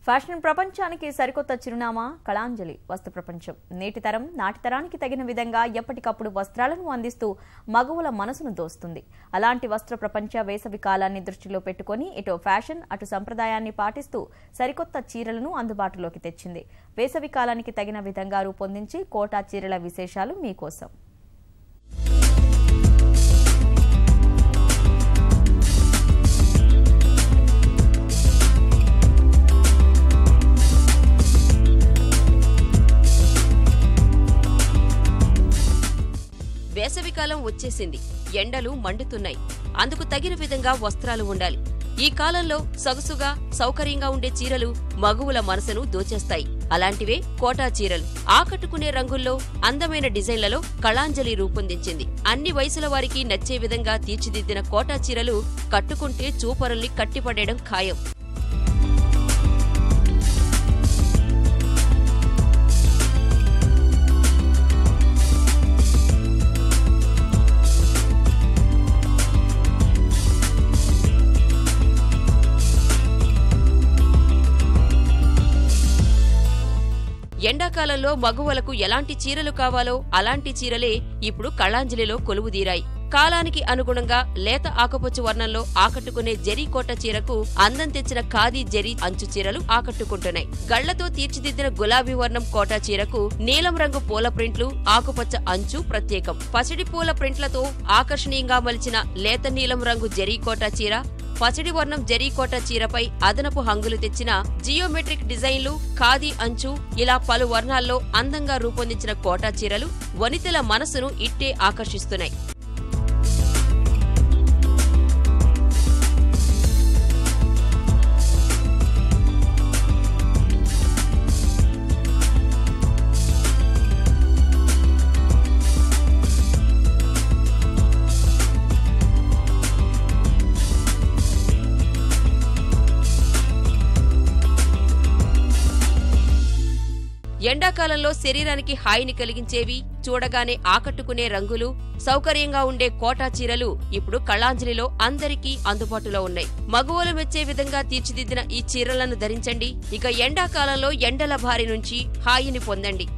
Fashion ప్రపంచానికి సరికొత్త చిరునామా కళాంజలి వస్త్ర ప్రపంచం. నేటి తరం నాటి తరానికి తగిన విధంగా ఎప్పటికప్పుడు వస్త్రాలను అందిస్తూ మగవుల మనసును దోస్తుంది. అలాంటి వస్త్ర ప్రపంచ వేసవి కాలాన్ని దృష్టిలో పెట్టుకుని ఇటు ఫ్యాషన్ అటు సంప్రదాయాన్ని పాటిస్తూ సరికొత్త చీరలను అందుబాటులోకి తెచ్చింది. వేసవి కాలానికి తగిన విధంగా రూపొందించి కోటా చీరల విశేషాలు మీకోసం. వేసవికాలం వచ్చేసింది. ఎండలు మండుతున్నాయి. అందుకు తగిన విధంగా వస్త్రాలు ఉండాలి. ఈ కాలంలో సొగసుగా సౌకర్యంగా ఉండే చీరలు మగువుల మనసును దోచేస్తాయి. అలాంటివే కోటా చీరలు. ఆకట్టుకునే రంగుల్లో అందమైన డిజైన్లలో కళాంజలి రూపొందించింది. అన్ని వయసుల వారికి నచ్చే విధంగా తీర్చిదిద్దిన కోటా చీరలు కట్టుకుంటే చూపరుల్ని కట్టిపడేయడం ఖాయం. ఎండాకాలంలో మగువలకు ఎలాంటి చీరలు కావాలో అలాంటి చీరలే ఇప్పుడు కళాంజలిలో కొలువుదీరాయి. కాలానికి అనుగుణంగా లేత ఆకుపచ్చ వర్ణంలో ఆకట్టుకునే జరీ కోట చీరకు అందం తెచ్చిన ఖాదీ జరీ అంచు చీరలు ఆకట్టుకుంటున్నాయి. గళ్లతో తీర్చిదిద్దిన గులాబీ వర్ణం కోటా చీరకు నీలం రంగు పూల ప్రింట్లు, ఆకుపచ్చ అంచు ప్రత్యేకం. పసిడి పూల ప్రింట్లతో ఆకర్షణీయంగా మలిచిన లేత నీలం రంగు జరీ కోటా చీర, పసిడి వర్ణం జరీ కోటా చీరపై అదనపు హంగులు తెచ్చిన జియోమెట్రిక్ డిజైన్లు, ఖాదీ అంచు ఇలా పలు వర్ణాల్లో అందంగా రూపొందించిన కోటా చీరలు వనితల మనసును ఇట్టే ఆకర్షిస్తున్నాయి. ఎండాకాలంలో శరీరానికి హాయిని కలిగించేవి, చూడగానే ఆకట్టుకునే రంగులు, సౌకర్యంగా ఉండే కోటా చీరలు ఇప్పుడు కళాంజలిలో అందరికీ అందుబాటులో ఉన్నాయి. మగువలు మెచ్చే విధంగా తీర్చిదిద్దిన ఈ చీరలను ధరించండి. ఇక ఎండాకాలంలో ఎండల బారి నుంచి హాయిని పొందండి.